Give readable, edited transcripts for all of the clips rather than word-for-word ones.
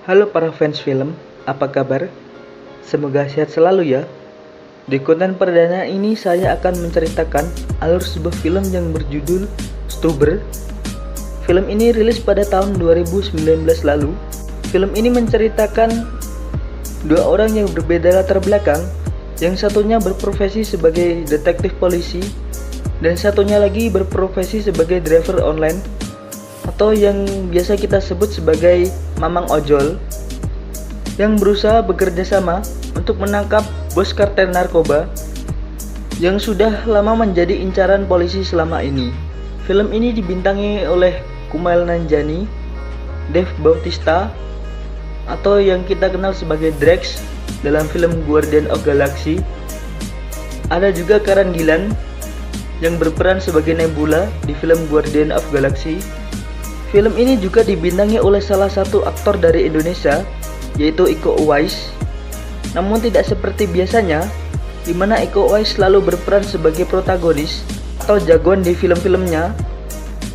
Halo para fans film, apa kabar? Semoga sehat selalu ya. Di konten perdana ini saya akan menceritakan alur sebuah film yang berjudul Stuber. Film ini rilis pada tahun 2019 lalu. Film ini menceritakan dua orang yang berbeda latar belakang. Yang satunya berprofesi sebagai detektif polisi dan satunya lagi berprofesi sebagai driver online atau yang biasa kita sebut sebagai mamang ojol, yang berusaha bekerja sama untuk menangkap bos kartel narkoba yang sudah lama menjadi incaran polisi selama ini. Film ini dibintangi oleh Kumail Nanjiani, Dave Bautista atau yang kita kenal sebagai Drax dalam film Guardian of Galaxy. Ada juga Karen Gillan yang berperan sebagai Nebula di film Guardian of Galaxy. Film ini juga dibintangi oleh salah satu aktor dari Indonesia, yaitu Iko Uwais. Namun tidak seperti biasanya, di mana Iko Uwais selalu berperan sebagai protagonis atau jagoan di film-filmnya,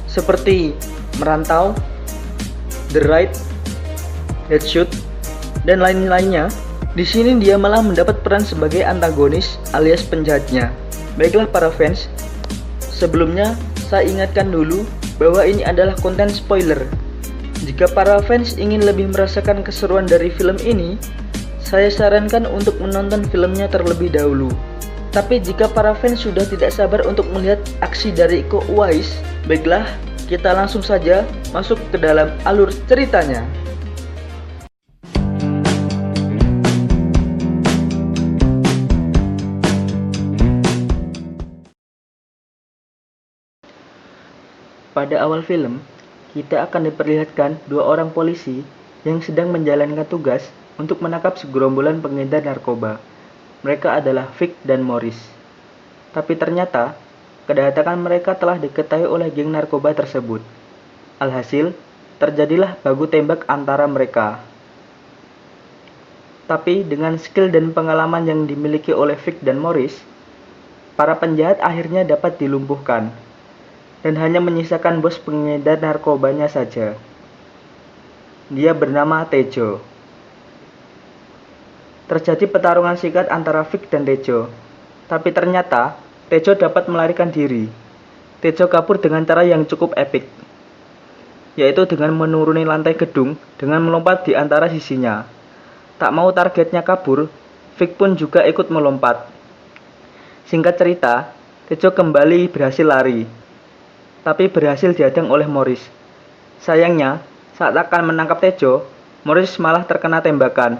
seperti Merantau, The Raid, Deadshot, dan lain-lainnya. Di sini dia malah mendapat peran sebagai antagonis alias penjahatnya. Baiklah para fans, sebelumnya saya ingatkan dulu bahwa ini adalah konten spoiler. Jika para fans ingin lebih merasakan keseruan dari film ini, saya sarankan untuk menonton filmnya terlebih dahulu. Tapi jika para fans sudah tidak sabar untuk melihat aksi dari Iko Uwais, baiklah, kita langsung saja masuk ke dalam alur ceritanya. Pada awal film, kita akan diperlihatkan dua orang polisi yang sedang menjalankan tugas untuk menangkap segerombolan pengedar narkoba. Mereka adalah Vic dan Morris. Tapi ternyata, kedatangan mereka telah diketahui oleh geng narkoba tersebut. Alhasil, terjadilah baku tembak antara mereka. Tapi dengan skill dan pengalaman yang dimiliki oleh Vic dan Morris, para penjahat akhirnya dapat dilumpuhkan dan hanya menyisakan bos pengedar narkobanya saja. Dia bernama Tejo. Terjadi pertarungan singkat antara Vic dan Tejo, tapi ternyata Tejo dapat melarikan diri. Tejo kabur dengan cara yang cukup epik, yaitu dengan menuruni lantai gedung dengan melompat di antara sisinya. Tak mau targetnya kabur, Vic pun juga ikut melompat. Singkat cerita, Tejo kembali berhasil lari, tapi berhasil dihadang oleh Morris. Sayangnya, saat akan menangkap Tejo, Morris malah terkena tembakan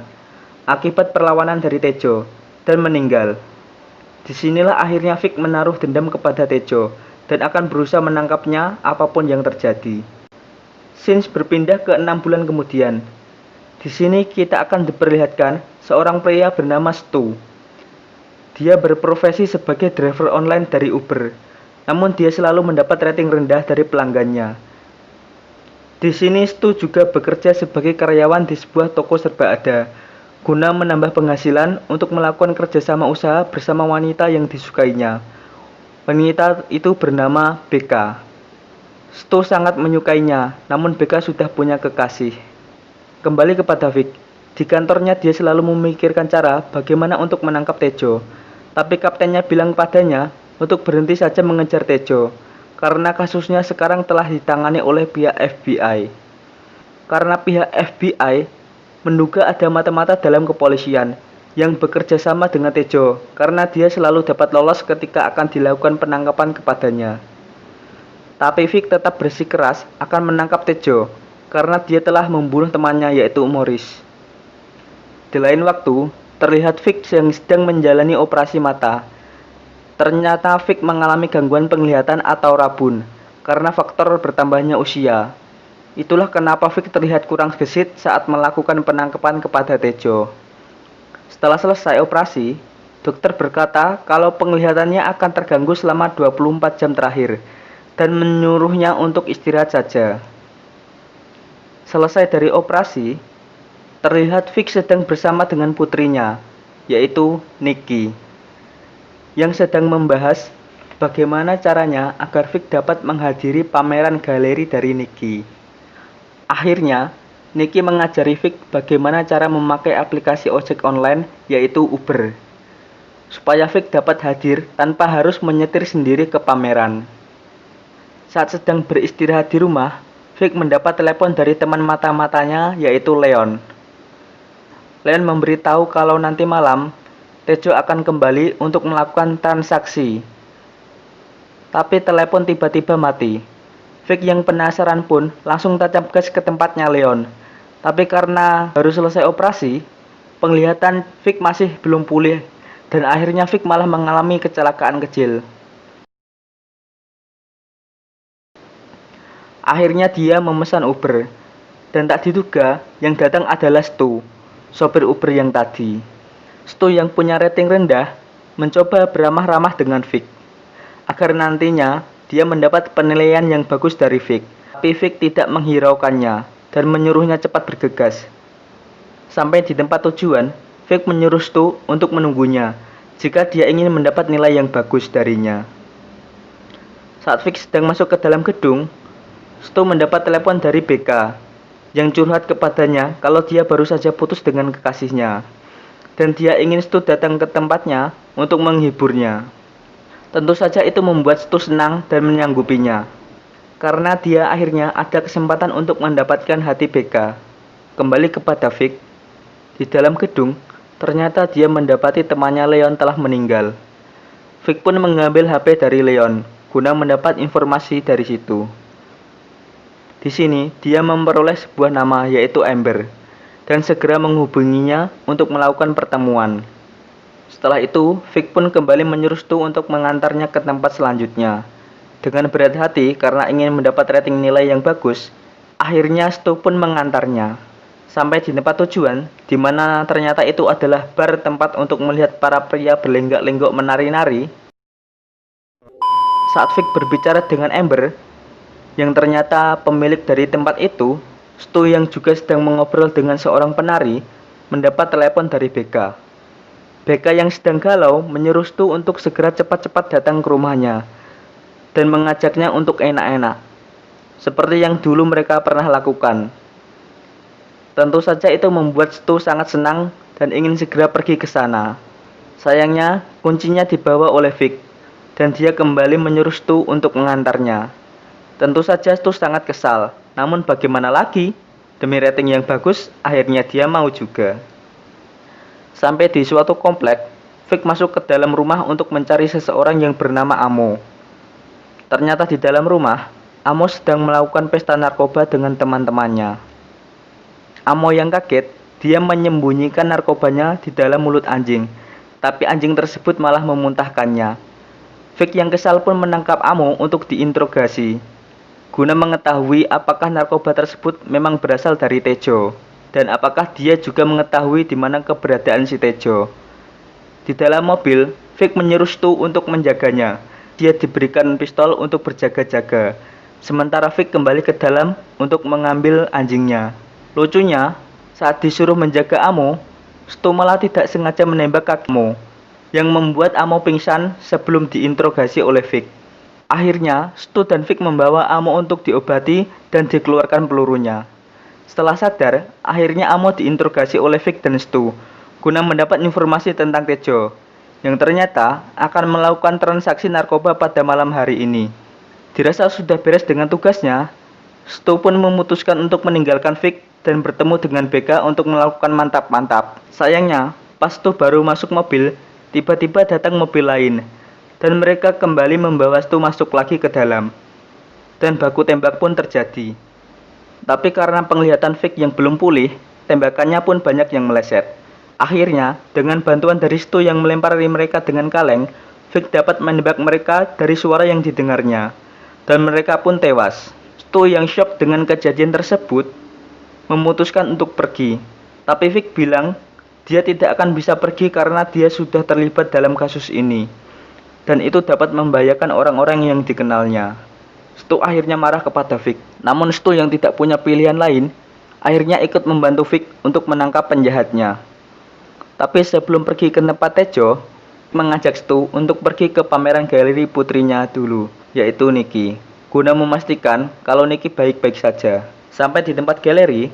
akibat perlawanan dari Tejo dan meninggal. Disinilah akhirnya Vic menaruh dendam kepada Tejo dan akan berusaha menangkapnya apapun yang terjadi. Scenes berpindah ke 6 bulan kemudian. Di sini kita akan diperlihatkan seorang pria bernama Stu. Dia berprofesi sebagai driver online dari Uber. Namun dia selalu mendapat rating rendah dari pelanggannya. Di sini Stu juga bekerja sebagai karyawan di sebuah toko serba ada, guna menambah penghasilan untuk melakukan kerjasama usaha bersama wanita yang disukainya. Wanita itu bernama Becca. Stu sangat menyukainya, namun Becca sudah punya kekasih. Kembali kepada Vic. Di kantornya dia selalu memikirkan cara bagaimana untuk menangkap Tejo. Tapi kaptennya bilang padanya untuk berhenti saja mengejar Tejo, karena kasusnya sekarang telah ditangani oleh pihak FBI. Karena pihak FBI menduga ada mata-mata dalam kepolisian yang bekerja sama dengan Tejo, karena dia selalu dapat lolos ketika akan dilakukan penangkapan kepadanya. Tapi Vic tetap bersikeras akan menangkap Tejo, karena dia telah membunuh temannya yaitu Morris. Di lain waktu, terlihat Vic yang sedang menjalani operasi mata. Ternyata Vic mengalami gangguan penglihatan atau rabun karena faktor bertambahnya usia. Itulah kenapa Vic terlihat kurang gesit saat melakukan penangkapan kepada Tejo. Setelah selesai operasi, dokter berkata kalau penglihatannya akan terganggu selama 24 jam terakhir dan menyuruhnya untuk istirahat saja. Selesai dari operasi, terlihat Vic sedang bersama dengan putrinya. yaitu Nicky, yang sedang membahas bagaimana caranya agar Vic dapat menghadiri pameran galeri dari Nicky. Akhirnya, Nicky mengajari Vic bagaimana cara memakai aplikasi ojek online yaitu Uber, supaya Vic dapat hadir tanpa harus menyetir sendiri ke pameran. Saat sedang beristirahat di rumah, Vic mendapat telepon dari teman mata-matanya yaitu Leon. Leon memberitahu kalau nanti malam, Tejo akan kembali untuk melakukan transaksi. Tapi telepon tiba-tiba mati. Vic yang penasaran pun langsung tancap gas ke tempatnya Leon. Tapi karena baru selesai operasi, penglihatan Vic masih belum pulih dan akhirnya Vic malah mengalami kecelakaan kecil. Akhirnya dia memesan Uber, dan tak diduga yang datang adalah Stu, sopir Uber yang tadi. Stu yang punya rating rendah mencoba beramah-ramah dengan Vic, agar nantinya dia mendapat penilaian yang bagus dari Vic. Tapi Vic tidak menghiraukannya dan menyuruhnya cepat bergegas. Sampai di tempat tujuan, Vic menyuruh Stu untuk menunggunya jika dia ingin mendapat nilai yang bagus darinya. Saat Vic sedang masuk ke dalam gedung, Stu mendapat telepon dari BK yang curhat kepadanya kalau dia baru saja putus dengan kekasihnya dan dia ingin Stu datang ke tempatnya untuk menghiburnya. Tentu saja itu membuat Stu senang dan menyanggupinya karena dia akhirnya ada kesempatan untuk mendapatkan hati BK. Kembali kepada Vic, di dalam gedung ternyata dia mendapati temannya Leon telah meninggal. Vic pun mengambil HP dari Leon guna mendapat informasi dari situ. Di sini, dia memperoleh sebuah nama yaitu Amber, dan segera menghubunginya untuk melakukan pertemuan. Setelah itu, Vic pun kembali menyuruh Stu untuk mengantarnya ke tempat selanjutnya. Dengan berat hati karena ingin mendapat rating nilai yang bagus, akhirnya Stu pun mengantarnya. Sampai di tempat tujuan, di mana ternyata itu adalah bar tempat untuk melihat para pria berlenggak-lenggok menari-nari. Saat Vic berbicara dengan Amber, yang ternyata pemilik dari tempat itu, Stu yang juga sedang mengobrol dengan seorang penari, mendapat telepon dari BK. BK yang sedang galau menyuruh Stu untuk segera cepat-cepat datang ke rumahnya dan mengajaknya untuk enak-enak, seperti yang dulu mereka pernah lakukan. Tentu saja itu membuat Stu sangat senang dan ingin segera pergi ke sana. Sayangnya, kuncinya dibawa oleh Vic dan dia kembali menyuruh Stu untuk mengantarnya. Tentu saja Stu sangat kesal, namun bagaimana lagi? Demi rating yang bagus, akhirnya dia mau juga. Sampai di suatu komplek, Vic masuk ke dalam rumah untuk mencari seseorang yang bernama Amo. Ternyata di dalam rumah, Amo sedang melakukan pesta narkoba dengan teman-temannya. Amo yang kaget, dia menyembunyikan narkobanya di dalam mulut anjing, tapi anjing tersebut malah memuntahkannya. Vic yang kesal pun menangkap Amo untuk diinterogasi, guna mengetahui apakah narkoba tersebut memang berasal dari Tejo, dan apakah dia juga mengetahui di mana keberadaan si Tejo. Di dalam mobil, Vic menyuruh Stu untuk menjaganya. Dia diberikan pistol untuk berjaga-jaga, sementara Vic kembali ke dalam untuk mengambil anjingnya. Lucunya, saat disuruh menjaga Amo, Stu malah tidak sengaja menembak kaki Amo, yang membuat Amo pingsan sebelum diinterogasi oleh Vic. Akhirnya, Stu dan Vic membawa Amo untuk diobati dan dikeluarkan pelurunya. Setelah sadar, akhirnya Amo diinterogasi oleh Vic dan Stu, guna mendapat informasi tentang Tejo, yang ternyata akan melakukan transaksi narkoba pada malam hari ini. Dirasa sudah beres dengan tugasnya, Stu pun memutuskan untuk meninggalkan Vic dan bertemu dengan BK untuk melakukan mantap-mantap. Sayangnya, pas Stu baru masuk mobil, tiba-tiba datang mobil lain, dan mereka kembali membawa Stu masuk lagi ke dalam, dan baku tembak pun terjadi. Tapi karena penglihatan Vic yang belum pulih, tembakannya pun banyak yang meleset. Akhirnya, dengan bantuan dari Stu yang melempari mereka dengan kaleng, Vic dapat menembak mereka dari suara yang didengarnya, dan mereka pun tewas. Stu yang shock dengan kejadian tersebut, memutuskan untuk pergi. Tapi Vic bilang, dia tidak akan bisa pergi karena dia sudah terlibat dalam kasus ini, dan itu dapat membahayakan orang-orang yang dikenalnya. Stu akhirnya marah kepada Vic, namun Stu yang tidak punya pilihan lain, akhirnya ikut membantu Vic untuk menangkap penjahatnya. Tapi sebelum pergi ke tempat Tejo, mengajak Stu untuk pergi ke pameran galeri putrinya dulu, yaitu Nicky, guna memastikan kalau Nicky baik-baik saja. Sampai di tempat galeri,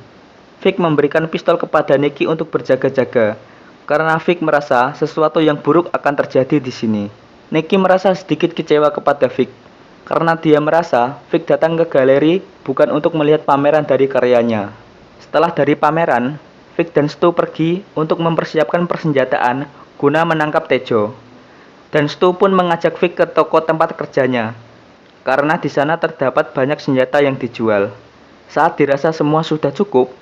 Vic memberikan pistol kepada Nicky untuk berjaga-jaga, karena Vic merasa sesuatu yang buruk akan terjadi di sini. Nicky merasa sedikit kecewa kepada Vic, karena dia merasa Vic datang ke galeri bukan untuk melihat pameran dari karyanya. Setelah dari pameran, Vic dan Stu pergi untuk mempersiapkan persenjataan guna menangkap Tejo. Dan Stu pun mengajak Vic ke toko tempat kerjanya, karena di sana terdapat banyak senjata yang dijual. Saat dirasa semua sudah cukup,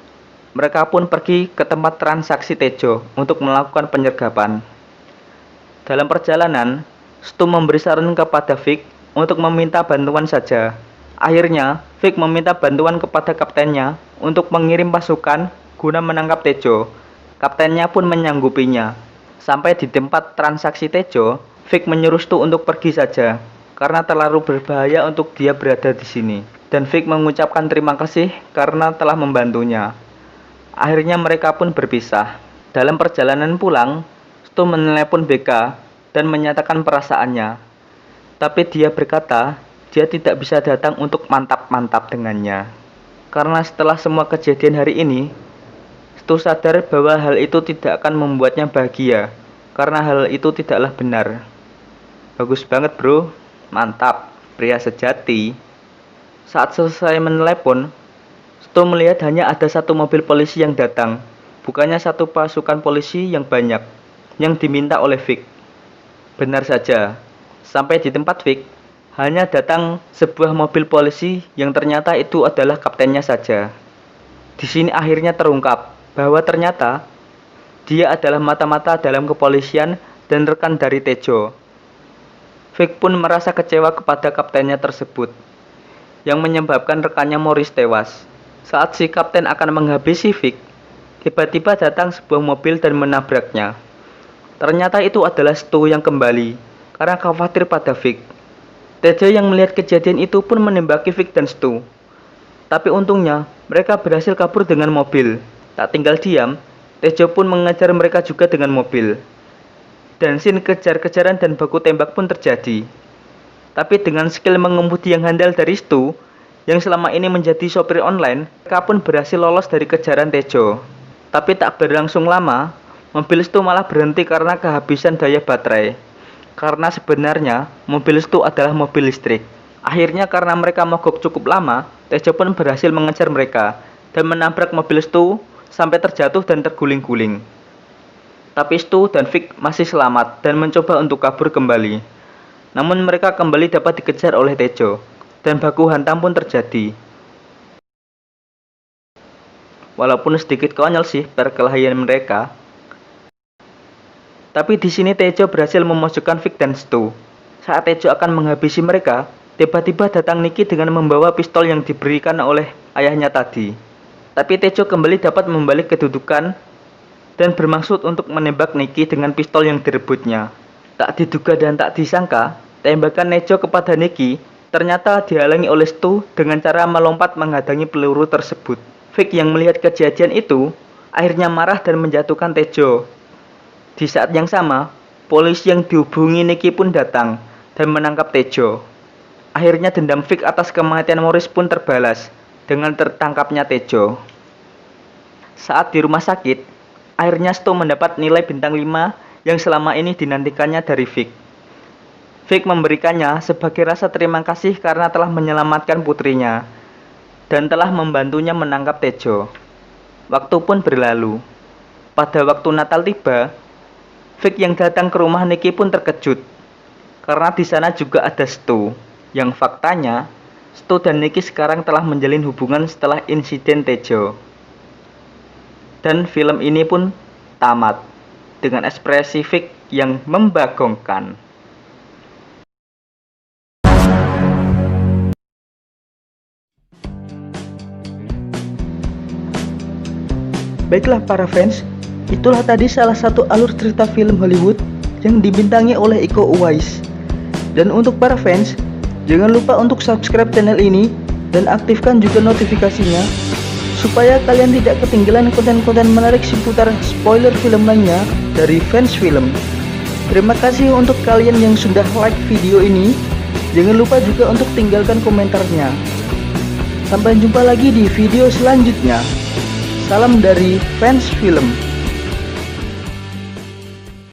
mereka pun pergi ke tempat transaksi Tejo untuk melakukan penyergapan. Dalam perjalanan, Stu memberi saran kepada Vic untuk meminta bantuan saja. Akhirnya, Vic meminta bantuan kepada kaptennya untuk mengirim pasukan guna menangkap Tejo. Kaptennya pun menyanggupinya. Sampai di tempat transaksi Tejo, Vic menyuruh Stu untuk pergi saja, karena terlalu berbahaya untuk dia berada di sini. Dan Vic mengucapkan terima kasih karena telah membantunya. Akhirnya mereka pun berpisah. Dalam perjalanan pulang, Stu menelepon BK dan menyatakan perasaannya. Tapi dia berkata, dia tidak bisa datang untuk mantap-mantap dengannya. Karena setelah semua kejadian hari ini, Stu sadar bahwa hal itu tidak akan membuatnya bahagia, karena hal itu tidaklah benar. Bagus banget bro, mantap, pria sejati. Saat selesai menelepon, Stu melihat hanya ada satu mobil polisi yang datang, bukannya satu pasukan polisi yang banyak, yang diminta oleh Vic. Benar saja, sampai di tempat Vic, hanya datang sebuah mobil polisi yang ternyata itu adalah kaptennya saja. Di sini akhirnya terungkap bahwa ternyata dia adalah mata-mata dalam kepolisian dan rekan dari Tejo. Vic pun merasa kecewa kepada kaptennya tersebut, yang menyebabkan rekannya Morris tewas. Saat si kapten akan menghabisi Vic, tiba-tiba datang sebuah mobil dan menabraknya. Ternyata itu adalah Stu yang kembali, karena khawatir pada Vic. Tejo yang melihat kejadian itu pun menembaki Vic dan Stu. Tapi untungnya, mereka berhasil kabur dengan mobil. Tak tinggal diam, Tejo pun mengejar mereka juga dengan mobil. Dan scene kejar-kejaran dan baku tembak pun terjadi. Tapi dengan skill mengemudi yang handal dari Stu, yang selama ini menjadi sopir online, mereka pun berhasil lolos dari kejaran Tejo. Tapi tak berlangsung lama, mobil Stu malah berhenti karena kehabisan daya baterai. Karena sebenarnya, mobil Stu adalah mobil listrik. Akhirnya karena mereka mogok cukup lama, Tejo pun berhasil mengejar mereka dan menabrak mobil Stu sampai terjatuh dan terguling-guling. Tapi Stu dan Vic masih selamat dan mencoba untuk kabur kembali. Namun mereka kembali dapat dikejar oleh Tejo, dan baku hantam pun terjadi. Walaupun sedikit konyol sih perkelahian mereka, tapi di sini Tejo berhasil memojokkan Vic dan Stu. Saat Tejo akan menghabisi mereka, tiba-tiba datang Nicky dengan membawa pistol yang diberikan oleh ayahnya tadi. Tapi Tejo kembali dapat membalik kedudukan dan bermaksud untuk menembak Nicky dengan pistol yang direbutnya. Tak diduga dan tak disangka, tembakan Tejo kepada Nicky ternyata dihalangi oleh Stu dengan cara melompat menghadangi peluru tersebut. Vic yang melihat kejadian itu akhirnya marah dan menjatuhkan Tejo. Di saat yang sama, polisi yang dihubungi Nicky pun datang dan menangkap Tejo. Akhirnya dendam Vic atas kematian Morris pun terbalas dengan tertangkapnya Tejo. Saat di rumah sakit, akhirnya Stu mendapat nilai bintang 5 yang selama ini dinantikannya dari Vic. Vic memberikannya sebagai rasa terima kasih karena telah menyelamatkan putrinya dan telah membantunya menangkap Tejo. Waktu pun berlalu. Pada waktu Natal tiba, Vic yang datang ke rumah Nicky pun terkejut karena di sana juga ada Stu. Yang faktanya, Stu dan Nicky sekarang telah menjalin hubungan setelah insiden Tejo. Dan film ini pun tamat dengan ekspresi Vic yang membagongkan. Baiklah para fans, itulah tadi salah satu alur cerita film Hollywood yang dibintangi oleh Iko Uwais. Dan untuk para fans, jangan lupa untuk subscribe channel ini dan aktifkan juga notifikasinya supaya kalian tidak ketinggalan konten-konten menarik seputar spoiler film lainnya dari Fans Film. Terima kasih untuk kalian yang sudah like video ini. Jangan lupa juga untuk tinggalkan komentarnya. Sampai jumpa lagi di video selanjutnya. Salam dari Fans Film.